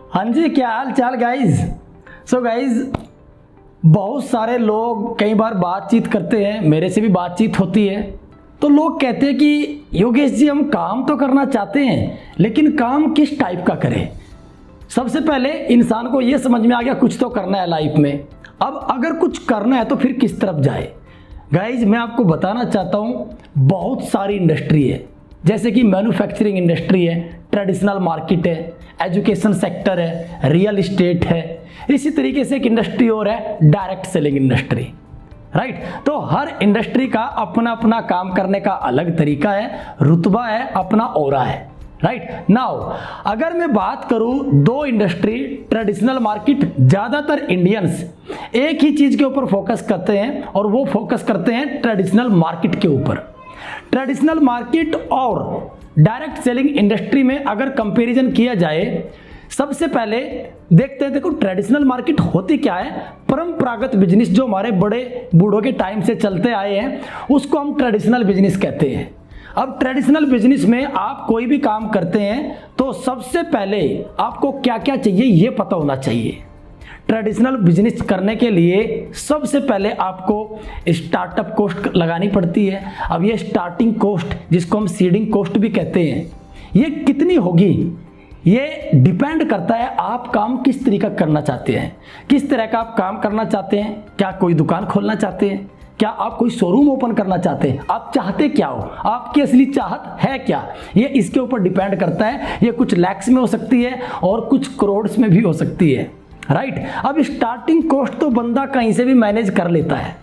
हाँ जी, क्या हाल चाल गाइज। सो गाइज, बहुत सारे लोग कई बार बातचीत करते हैं, मेरे से भी बातचीत होती है, तो लोग कहते हैं कि योगेश जी हम काम तो करना चाहते हैं लेकिन काम किस टाइप का करें। सबसे पहले इंसान को ये समझ में आ गया कुछ तो करना है लाइफ में। अब अगर कुछ करना है तो फिर किस तरफ जाए। गाइज मैं आपको बताना चाहता हूँ, बहुत सारी इंडस्ट्री है, जैसे कि मैन्युफैक्चरिंग इंडस्ट्री है, ट्रेडिशनल मार्केट है, एजुकेशन सेक्टर है, रियल इस्टेट है। इसी तरीके से एक इंडस्ट्री और है, डायरेक्ट सेलिंग इंडस्ट्री। राइट, तो हर इंडस्ट्री का अपना अपना काम करने का अलग तरीका है, रुतबा है, अपना ऑरा है। राइट नाउ अगर मैं बात करूं दो इंडस्ट्री, ट्रेडिशनल मार्केट, ज्यादातर इंडियंस एक ही चीज के ऊपर फोकस करते हैं और वो फोकस करते हैं ट्रेडिशनल मार्केट के ऊपर। ट्रेडिशनल मार्केट और डायरेक्ट सेलिंग इंडस्ट्री में अगर कंपैरिजन किया जाए, सबसे पहले देखते हैं, देखो ट्रेडिशनल मार्केट होती क्या है। परंपरागत बिजनेस जो हमारे बड़े बूढ़ों के टाइम से चलते आए हैं उसको हम ट्रेडिशनल बिजनेस कहते हैं। अब ट्रेडिशनल बिजनेस में आप कोई भी काम करते हैं तो सबसे पहले आपको क्या क्या चाहिए ये पता होना चाहिए। ट्रेडिशनल बिजनेस करने के लिए सबसे पहले आपको स्टार्टअप कॉस्ट लगानी पड़ती है। अब ये स्टार्टिंग कॉस्ट, जिसको हम सीडिंग कॉस्ट भी कहते हैं, ये कितनी होगी ये डिपेंड करता है आप काम किस तरीका करना चाहते हैं, किस तरह का आप काम करना चाहते हैं। क्या कोई दुकान खोलना चाहते हैं, क्या आप कोई शोरूम ओपन करना चाहते हैं, आप चाहते क्या हो, आपकी असली चाहत है क्या, ये इसके ऊपर डिपेंड करता है। ये कुछ लैक्स में हो सकती है और कुछ करोड़ में भी हो सकती है। राइट, अब स्टार्टिंग कॉस्ट तो बंदा कहीं से भी मैनेज कर लेता है।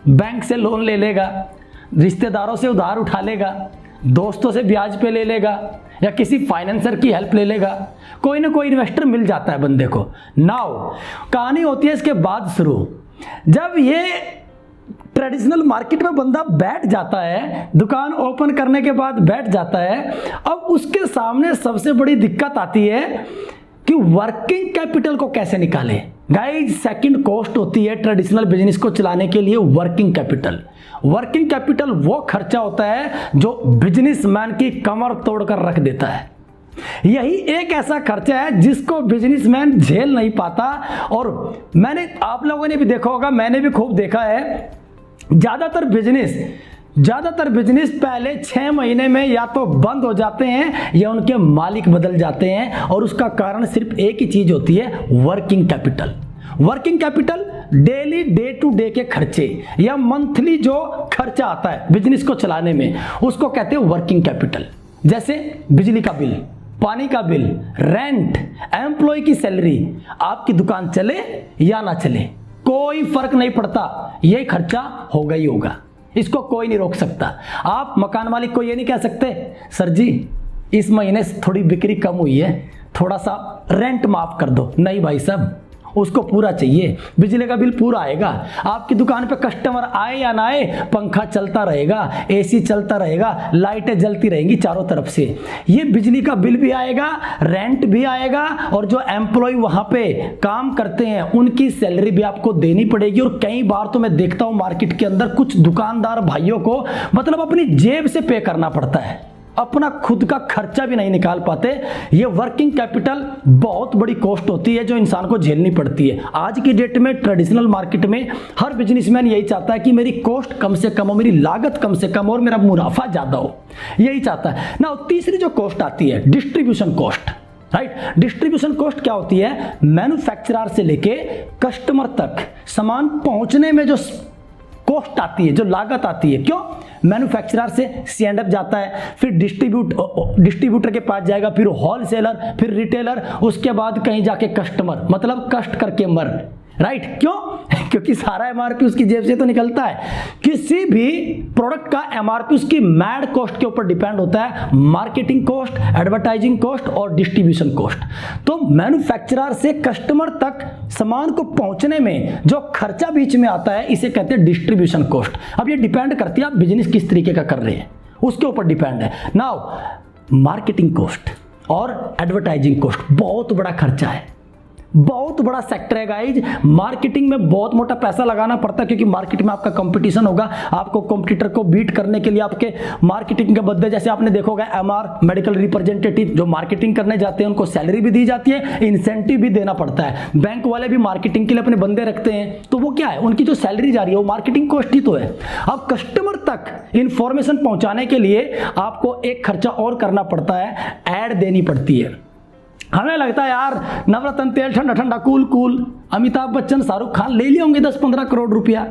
बैंक से लोन ले लेगा, रिश्तेदारों से उधार उठा लेगा, दोस्तों से ब्याज पे ले लेगा, या किसी फाइनेंसर की हेल्प ले लेगा, कोई ना कोई इन्वेस्टर मिल जाता है बंदे को। नाउ कहानी होती है इसके बाद शुरू। जब ये ट्रेडिशनल मार्केट में बंदा बैठ जाता है, दुकान ओपन करने के बाद बैठ जाता है, अब उसके सामने सबसे बड़ी दिक्कत आती है कि वर्किंग कैपिटल को कैसे निकाले। गाइस सेकंड कॉस्ट होती है ट्रेडिशनल बिजनेस को चलाने के लिए वर्किंग कैपिटल। वर्किंग कैपिटल वो खर्चा होता है जो बिजनेसमैन की कमर तोड़कर रख देता है। यही एक ऐसा खर्चा है जिसको बिजनेसमैन झेल नहीं पाता। और आप लोगों ने भी देखा होगा, मैंने भी खूब देखा है, ज्यादातर बिजनेस पहले 6 महीने में या तो बंद हो जाते हैं या उनके मालिक बदल जाते हैं। और उसका कारण सिर्फ एक ही चीज होती है, working capital. Working capital daily day to day के खर्चे या मंथली जो खर्चा आता है बिजनेस को चलाने में, उसको कहते हैं वर्किंग कैपिटल। जैसे बिजली का बिल, पानी का बिल, रेंट, एम्प्लॉय की सैलरी, आपकी दुकान चले या ना चले कोई फर्क नहीं पड़ता, ये खर्चा होगा ही होगा, इसको कोई नहीं रोक सकता। आप मकान मालिक को ये नहीं कह सकते सर जी इस महीने थोड़ी बिक्री कम हुई है, थोड़ा सा रेंट माफ कर दो। नहीं भाई साहब, उसको पूरा चाहिए, बिजली का बिल पूरा आएगा। आपकी दुकान पे कस्टमर आए या ना आए, पंखा चलता रहेगा, एसी चलता रहेगा, लाइटें जलती रहेंगी चारों तरफ से। ये बिजली का बिल भी आएगा, रेंट भी आएगा, और जो एम्प्लॉय वहां पे काम करते हैं उनकी सैलरी भी आपको देनी पड़ेगी। और कई बार तो मैं देखता हूं मार्केट के अंदर कुछ दुकानदार भाइयों को मतलब अपनी जेब से पे करना पड़ता है, अपना खुद का खर्चा भी नहीं निकाल पाते। ये वर्किंग कैपिटल बहुत बड़ी कॉस्ट होती है जो इंसान को झेलनी पड़ती है। आज की डेट में ट्रेडिशनल मार्केट में हर बिजनेसमैन यही चाहता है कि मेरी कॉस्ट कम से कम हो, मेरी लागत कम से कम हो और मेरा मुनाफा ज्यादा हो, यही चाहता है ना। तीसरी जो कॉस्ट आती है distribution cost. Right, distribution cost क्या होती है, मैन्युफैक्चरर से लेके कस्टमर तक सामान पहुंचने में जो कॉस्ट आती है, जो लागत आती है। क्यों, मैन्युफैक्चरर से C&F जाता है, फिर डिस्ट्रीब्यूटर के पास जाएगा, फिर होलसेलर, फिर रिटेलर, उसके बाद कहीं जाके कस्टमर, मतलब कष्ट करके मर। राइट, क्यों, क्योंकि सारा MRP उसकी जेब से तो निकलता है। किसी भी प्रोडक्ट का MRP उसकी मैड कॉस्ट के ऊपर डिपेंड होता है, मार्केटिंग कॉस्ट, एडवर्टाइजिंग कॉस्ट और डिस्ट्रीब्यूशन कॉस्ट। तो मैन्युफैक्चरर से कस्टमर तक सामान को पहुंचने में जो खर्चा बीच में आता है इसे कहते हैं डिस्ट्रीब्यूशन कॉस्ट। अब ये डिपेंड करती है आप बिजनेस किस तरीके का कर रहे हैं, उसके ऊपर डिपेंड है। नाउ मार्केटिंग कॉस्ट और एडवर्टाइजिंग कॉस्ट बहुत बड़ा खर्चा है। बहुत बड़ा सेक्टर है गाइज। मार्केटिंग में बहुत मोटा पैसा लगाना पड़ता है, क्योंकि मार्केट में आपका कंपटीशन होगा। आपको कॉम्पिटिटर को बीट करने के लिए आपके मार्केटिंग के बदले, जैसे आपने देखोगा एमआर मेडिकल रिप्रेजेंटेटिव जो मार्केटिंग करने जाते हैं उनको सैलरी भी दी जाती है, इंसेंटिव भी देना पड़ता है। बैंक वाले भी मार्केटिंग के लिए अपने बंदे रखते हैं, तो वो क्या है, उनकी जो सैलरी जा रही है वो मार्केटिंग कॉस्ट ही तो है। अब कस्टमर तक इंफॉर्मेशन पहुंचाने के लिए आपको एक खर्चा और करना पड़ता है, ऐड देनी पड़ती है। हमें लगता है यार नवरत्न तेल ठंडा ठंडा कूल कूल, अमिताभ बच्चन शाहरुख खान ले लिए होंगे 10-15 करोड़ रुपया।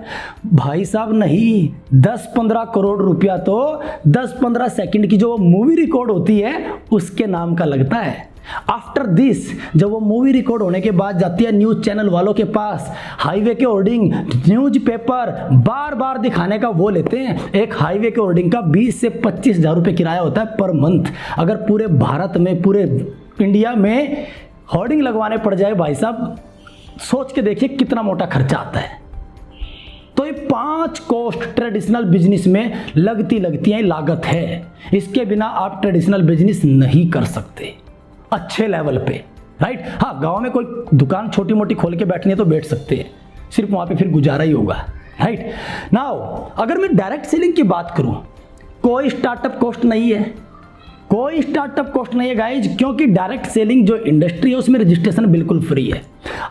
भाई साहब नहीं, 10-15 करोड़ रुपया तो 10-15 सेकंड की जो मूवी रिकॉर्ड होती है उसके नाम का लगता है। आफ्टर दिस जब वो मूवी रिकॉर्ड होने के बाद जाती है न्यूज चैनल वालों के पास, हाईवे के होर्डिंग, न्यूज पेपर बार बार दिखाने का वो लेते हैं। एक हाईवे के होर्डिंग का 20 से 25 हज़ार रुपये किराया होता है पर मंथ। अगर पूरे भारत में, पूरे इंडिया में होर्डिंग लगवाने पड़ जाए भाई साहब, सोच के देखिए कितना मोटा खर्चा आता है। तो ये 5 कॉस्ट ट्रेडिशनल बिजनेस में लगती हैं, लागत है। इसके बिना आप ट्रेडिशनल बिजनेस नहीं कर सकते अच्छे लेवल पे, राइट। हाँ, गांव में कोई दुकान छोटी मोटी खोल के बैठनी है तो बैठ सकते हैं, सिर्फ वहां पे फिर गुजारा ही होगा, राइट। नाउ अगर मैं डायरेक्ट सेलिंग की बात करूं, कोई स्टार्टअप कॉस्ट नहीं है, कोई स्टार्टअप कॉस्ट नहीं है गाइज, क्योंकि डायरेक्ट सेलिंग जो इंडस्ट्री है उसमें रजिस्ट्रेशन बिल्कुल फ्री है।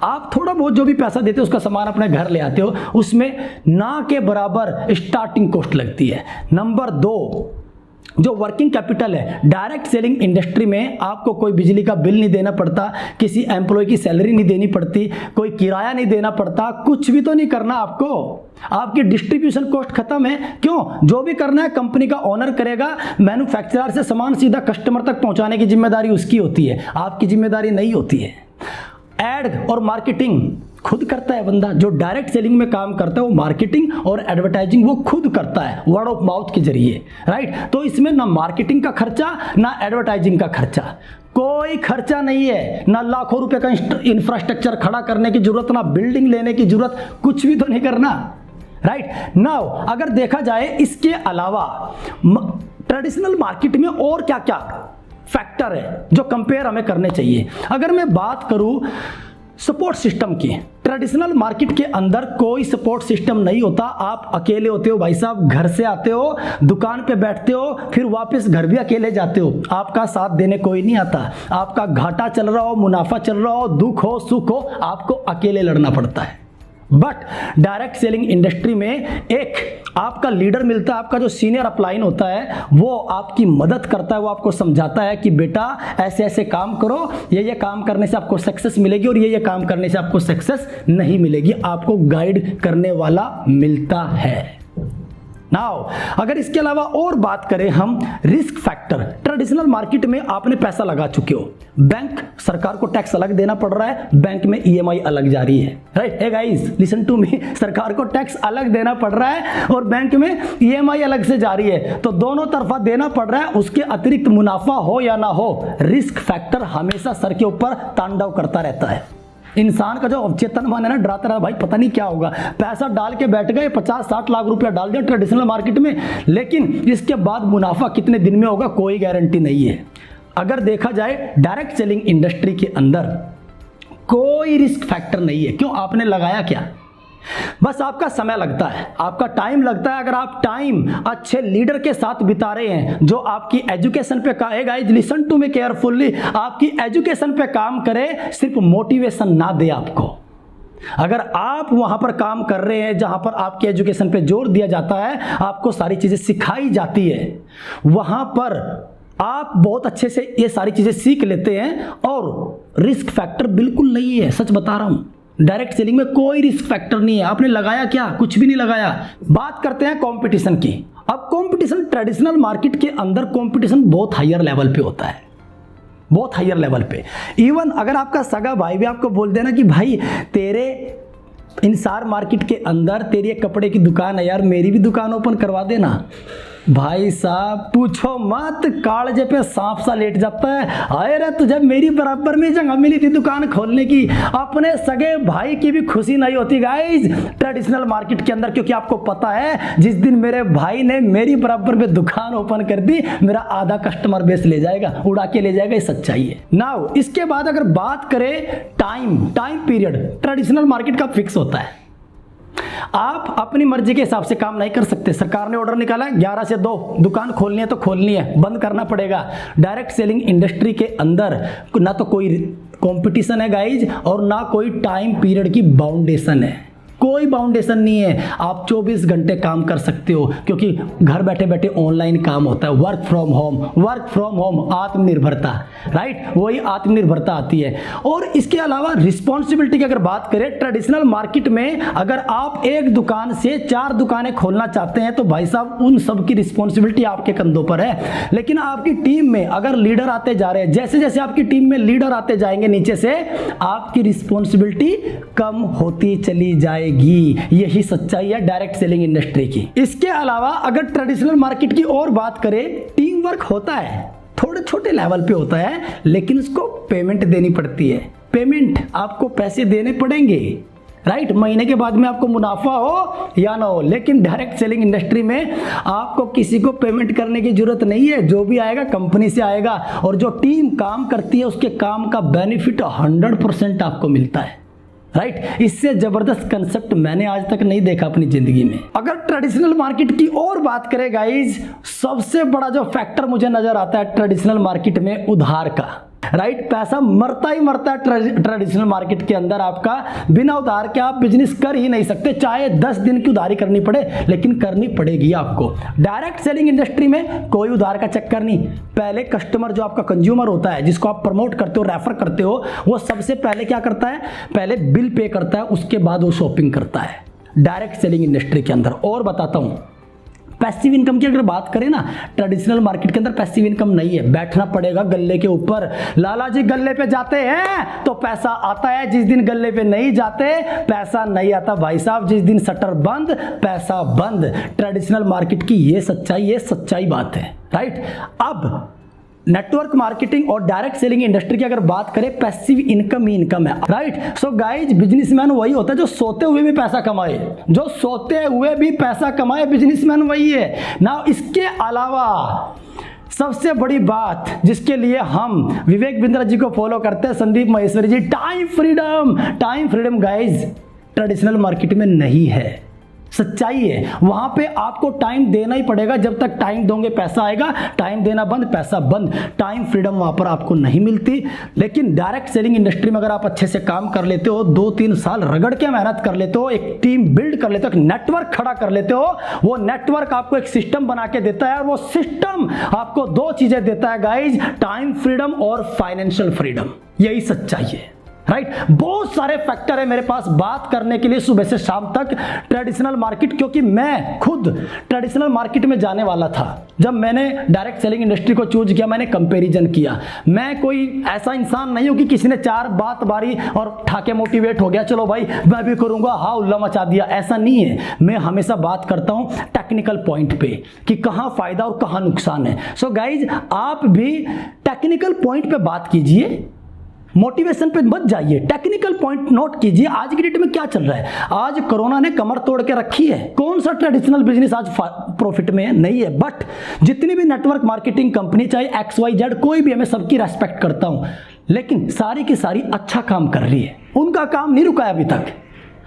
आप थोड़ा बहुत जो भी पैसा देते हो उसका सामान अपने घर ले आते हो, उसमें ना के बराबर स्टार्टिंग कॉस्ट लगती है। नंबर 2, जो वर्किंग कैपिटल है, डायरेक्ट सेलिंग इंडस्ट्री में आपको कोई बिजली का बिल नहीं देना पड़ता, किसी एम्प्लॉय की सैलरी नहीं देनी पड़ती, कोई किराया नहीं देना पड़ता, कुछ भी तो नहीं करना आपको। आपकी डिस्ट्रीब्यूशन कॉस्ट खत्म है। क्यों? जो भी करना है कंपनी का ओनर करेगा, मैन्युफैक्चरर से सामान सीधा कस्टमर तक पहुंचाने की जिम्मेदारी उसकी होती है, आपकी जिम्मेदारी नहीं होती है। एड और मार्केटिंग खुद करता है बंदा, जो डायरेक्ट सेलिंग में काम करता है वो मार्केटिंग और एडवर्टाइजिंग वो खुद करता है, वर्ड ऑफ माउथ के जरिए, राइट। तो इसमें ना मार्केटिंग का खर्चा ना एडवर्टाइजिंग का खर्चा, कोई खर्चा नहीं है, ना लाखों रुपए का इंफ्रास्ट्रक्चर खड़ा करने की जरूरत, ना बिल्डिंग लेने की जरूरत, कुछ भी तो नहीं करना, राइट। नाउ अगर देखा जाए इसके अलावा ट्रेडिशनल मार्केट में और क्या क्या फैक्टर है जो कंपेयर हमें करने चाहिए। अगर मैं बात करूं सपोर्ट सिस्टम की, ट्रेडिशनल मार्केट के अंदर कोई सपोर्ट सिस्टम नहीं होता। आप अकेले होते हो भाई साहब, घर से आते हो, दुकान पे बैठते हो, फिर वापस घर भी अकेले जाते हो, आपका साथ देने कोई नहीं आता। आपका घाटा चल रहा हो, मुनाफा चल रहा हो, दुख हो सुख हो, आपको अकेले लड़ना पड़ता है। बट डायरेक्ट सेलिंग इंडस्ट्री में एक आपका लीडर मिलता है, आपका जो सीनियर अपलाइन होता है वो आपकी मदद करता है, वो आपको समझाता है कि बेटा ऐसे ऐसे काम करो, ये काम करने से आपको सक्सेस मिलेगी और ये काम करने से आपको सक्सेस नहीं मिलेगी, आपको गाइड करने वाला मिलता है। नाउ अगर इसके अलावा और बात करें हम रिस्क फैक्टर, ट्रेडिशनल मार्केट में आपने पैसा लगा चुके हो, बैंक सरकार को टैक्स अलग देना पड़ रहा है, बैंक में ईएमआई अलग जा रही है, right. Hey guys listen to me, सरकार को टैक्स अलग देना पड़ रहा है और बैंक में ईएमआई अलग से जा रही है, तो दोनों तरफा देना पड़ रहा है। उसके अतिरिक्त मुनाफा हो या ना हो, रिस्क फैक्टर हमेशा सर के ऊपर तांडव करता रहता है। इंसान का जो अवचेतन मन है ना, डराता रहा भाई पता नहीं क्या होगा, पैसा डाल के बैठ गए, 50-60 लाख रुपया डाल दिया ट्रेडिशनल मार्केट में, लेकिन इसके बाद मुनाफा कितने दिन में होगा कोई गारंटी नहीं है। अगर देखा जाए डायरेक्ट सेलिंग इंडस्ट्री के अंदर कोई रिस्क फैक्टर नहीं है। क्यों? आपने लगाया क्या, बस आपका समय लगता है, आपका टाइम लगता है। अगर आप टाइम अच्छे लीडर के साथ बिता रहे हैं जो आपकी एजुकेशन पे guys listen to me carefully, आपकी एजुकेशन पे काम करे, सिर्फ मोटिवेशन ना दे आपको। अगर आप वहां पर काम कर रहे हैं जहां पर आपकी एजुकेशन पे जोर दिया जाता है, आपको सारी चीजें सिखाई जाती है, वहां पर आप बहुत अच्छे से ये सारी चीजें सीख लेते हैं और रिस्क फैक्टर बिल्कुल नहीं है, सच बता रहा हूं। डायरेक्ट सेलिंग में कोई रिस्क फैक्टर नहीं है। आपने लगाया क्या? कुछ भी नहीं लगाया। बात करते हैं कंपटीशन की। अब कंपटीशन ट्रेडिशनल मार्केट के अंदर कंपटीशन बहुत हायर लेवल पे होता है, बहुत हायर लेवल पे। इवन अगर आपका सगा भाई भी आपको बोल देना कि भाई तेरे इंसार मार्केट के अंदर तेरी एक कपड़े की दुकान है यार, मेरी भी दुकान ओपन करवा देना, भाई साहब पूछो मत, कालजे पे सांप सा लेट जाता है। हाय रे तुझे मेरी बराबर में जगह मिली थी दुकान खोलने की, अपने सगे भाई की भी खुशी नहीं होती गाइज ट्रेडिशनल मार्केट के अंदर, क्योंकि आपको पता है जिस दिन मेरे भाई ने मेरी बराबर में दुकान ओपन कर दी, मेरा आधा कस्टमर बेस ले जाएगा, उड़ा के ले जाएगा। ये सच्चाई है। नाउ इसके बाद अगर बात करें टाइम पीरियड, ट्रेडिशनल मार्केट का फिक्स होता है। आप अपनी मर्जी के हिसाब से काम नहीं कर सकते। सरकार ने ऑर्डर निकाला है 11 से 2 दुकान खोलनी है तो खोलनी है, बंद करना पड़ेगा। डायरेक्ट सेलिंग इंडस्ट्री के अंदर ना तो कोई कंपटीशन है गाइज, और ना कोई टाइम पीरियड की बाउंडेशन है। कोई बाउंडेशन नहीं है, आप 24 घंटे काम कर सकते हो, क्योंकि घर बैठे बैठे ऑनलाइन काम होता है। वर्क फ्रॉम होम आत्मनिर्भरता, राइट, वही आत्मनिर्भरता आती है। और इसके अलावा रिस्पॉन्सिबिलिटी की अगर बात करें ट्रेडिशनल मार्केट में, अगर आप एक दुकान से 4 दुकानें खोलना चाहते हैं तो भाई साहब उन सब की रिस्पॉन्सिबिलिटी आपके कंधों पर है। लेकिन आपकी टीम में अगर लीडर आते जा रहे हैं, जैसे जैसे आपकी टीम में लीडर आते जाएंगे नीचे से, आपकी रिस्पॉन्सिबिलिटी कम होती चली जाएगी। यही सच्चाई है डायरेक्ट सेलिंग इंडस्ट्री की। इसके अलावा अगर ट्रेडिशनल मार्केट की और बात करें, टीम वर्क होता है, थोड़े छोटे लेवल पे होता है, लेकिन उसको पेमेंट देनी पड़ती है। पेमेंट आपको पैसे देने पड़ेंगे, राइट, महीने के बाद में आपको मुनाफा हो या ना हो। लेकिन डायरेक्ट सेलिंग इंडस्ट्री में आपको किसी को पेमेंट करने की जरूरत नहीं है, जो भी आएगा कंपनी से आएगा, और जो टीम काम करती है उसके काम का बेनिफिट 100% आपको मिलता है, राइट। इससे जबरदस्त कंसेप्ट मैंने आज तक नहीं देखा अपनी जिंदगी में। अगर ट्रेडिशनल मार्केट की और बात करें गाइज, सबसे बड़ा जो फैक्टर मुझे नजर आता है ट्रेडिशनल मार्केट में, उधार का, राइट। पैसा मरता ही मरता है ट्रेडिशनल मार्केट के अंदर। आपका बिना उधार के आप बिजनेस कर ही नहीं सकते, चाहे 10 दिन की उधारी करनी पड़े, लेकिन करनी पड़ेगी आपको। डायरेक्ट सेलिंग इंडस्ट्री में कोई उधार का चक्कर नहीं। पहले कस्टमर जो आपका कंज्यूमर होता है, जिसको आप प्रमोट करते हो, रेफर करते हो, वो सबसे पहले क्या करता है, पहले बिल पे करता है, उसके बाद वो शॉपिंग करता है डायरेक्ट सेलिंग इंडस्ट्री के अंदर। और बताता हूं, पैसिव इनकम की अगर बात करें ना, ट्रेडिशनल मार्केट के अंदर पैसिव इनकम नहीं है। बैठना पड़ेगा गल्ले के ऊपर। लाला जी गल्ले पे जाते हैं तो पैसा आता है, जिस दिन गल्ले पे नहीं जाते पैसा नहीं आता भाई साहब। जिस दिन शटर बंद पैसा बंद। ट्रेडिशनल मार्केट की ये सच्चाई बात है, राइट। अब नेटवर्क मार्केटिंग और डायरेक्ट सेलिंग इंडस्ट्री की अगर बात करें, पैसिव इनकम ही इनकम है, राइट। सो गाइज, बिजनेसमैन वही होता है जो सोते हुए भी पैसा कमाए, जो सोते हुए भी पैसा कमाए, बिजनेसमैन वही है ना। इसके अलावा सबसे बड़ी बात जिसके लिए हम विवेक बिंद्रा जी को फॉलो करते हैं, Sandeep Maheshwari ji, time freedom guys traditional market में नहीं है। सच्चाई है, वहां पे आपको टाइम देना ही पड़ेगा। जब तक टाइम दोगे पैसा आएगा, टाइम देना बंद पैसा बंद। टाइम फ्रीडम वहां पर आपको नहीं मिलती। लेकिन डायरेक्ट सेलिंग इंडस्ट्री में अगर आप अच्छे से काम कर लेते हो, 2-3 साल रगड़ के मेहनत कर लेते हो, एक टीम बिल्ड कर लेते हो, एक नेटवर्क खड़ा कर लेते हो, वो नेटवर्क आपको एक सिस्टम बना के देता है, और वो सिस्टम आपको 2 चीजें देता है गाइज, टाइम फ्रीडम और फाइनेंशियल फ्रीडम। यही सच्चाई है, राइट। बहुत सारे फैक्टर है मेरे पास बात करने के लिए सुबह से शाम तक ट्रेडिशनल मार्केट, क्योंकि मैं खुद ट्रेडिशनल मार्केट में जाने वाला था। जब मैंने डायरेक्ट सेलिंग इंडस्ट्री को चूज किया, मैंने कंपैरिजन किया। मैं कोई ऐसा इंसान नहीं हूं कि किसी ने 4 बात बारी और ठाके मोटिवेट हो गया, चलो भाई मैं भी करूंगा, हाँ उल्ला मचा दिया। ऐसा नहीं है। मैं हमेशा बात करता हूं टेक्निकल पॉइंट पे कि कहां फायदा और कहां नुकसान है। सो गाइज, आप भी टेक्निकल पॉइंट पे बात कीजिए, मोटिवेशन पे मत जाइए, टेक्निकल पॉइंट नोट कीजिए। आज की डेट में क्या चल रहा है, आज कोरोना ने कमर तोड़ के रखी है। कौन सा ट्रेडिशनल बिजनेस आज प्रॉफिट में है? नहीं है। बट जितनी भी नेटवर्क मार्केटिंग कंपनी, चाहे XYZ कोई भी है, मैं सबकी रेस्पेक्ट करता हूं, लेकिन सारी की सारी अच्छा काम कर रही है। उनका काम नहीं रुका है अभी तक।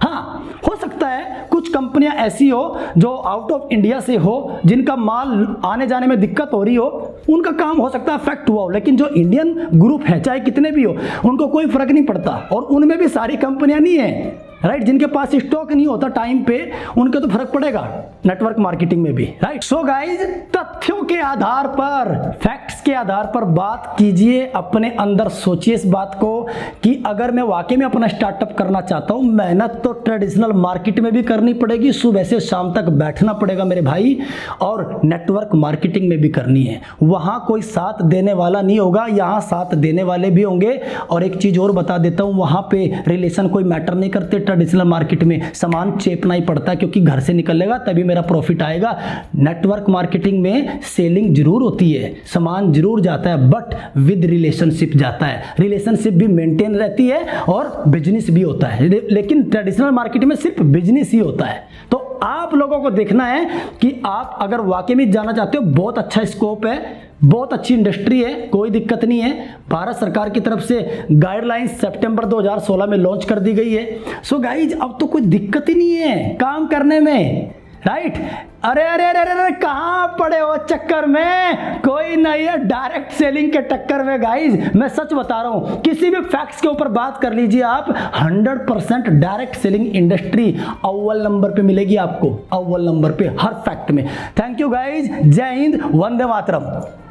हाँ, हो सकता है कुछ कंपनियां ऐसी हो जो आउट ऑफ इंडिया से हो, जिनका माल आने जाने में दिक्कत हो रही हो, उनका काम हो सकता है अफेक्ट हुआ हो। लेकिन जो इंडियन ग्रुप है, चाहे कितने भी हो, उनको कोई फर्क नहीं पड़ता। और उनमें भी सारी कंपनियां नहीं है, राइट, जिनके पास स्टॉक नहीं होता टाइम पे, उनके तो फर्क पड़ेगा नेटवर्क मार्केटिंग में भी, राइट। सो गाइज, तथ्यों के आधार पर, फैक्ट्स के आधार पर बात कीजिए, अपने अंदर सोचिए इस बात को कि अगर मैं वाकई में अपना स्टार्टअप करना चाहता हूं, मेहनत तो ट्रेडिशनल मार्केट में भी करनी पड़ेगी, सुबह से शाम तक बैठना पड़ेगा मेरे भाई, और नेटवर्क मार्केटिंग में भी करनी है। वहां कोई साथ देने वाला नहीं होगा, यहां साथ देने वाले भी होंगे। और एक चीज और बता देता हूं, वहां पे रिलेशन कोई मैटर नहीं करते ट्रेडिशनल मार्केट में सामान चेपना ही पड़ता है, क्योंकि घर से निकलेगा तभी मेरा प्रॉफिट आएगा। नेटवर्क मार्केटिंग में सेलिंग जरूर होती है, सामान जरूर जाता है, बट विद रिलेशनशिप जाता है, रिलेशनशिप भी मेंटेन रहती है और बिजनेस भी होता है। लेकिन ट्रेडिशनल मार्केट में सिर्फ बिजनेस ही होता है। तो आप लोगों को देखना है कि आप अगर वाकई में जाना चाहते हो, बहुत अच्छा स्कोप है, बहुत अच्छी इंडस्ट्री है, कोई दिक्कत नहीं है। भारत सरकार की तरफ से गाइडलाइंस सितंबर 2016 में लॉन्च कर दी गई है। सो गाइज अब तो कोई दिक्कत ही नहीं है काम करने में, राइट? अरे अरे अरे अरे, अरे कहाँ पड़े हो चक्कर में, कोई नहीं है डायरेक्ट सेलिंग के टक्कर में। गाइज मैं सच बता रहा हूँ, किसी भी फैक्ट्स के ऊपर बात कर लीजिए आप, 100% डायरेक्ट सेलिंग इंडस्ट्री अव्वल नंबर पे मिलेगी आपको, अव्वल नंबर पे हर फैक्ट में। थैंक यू गाइज, जय हिंद, वंदे मातरम।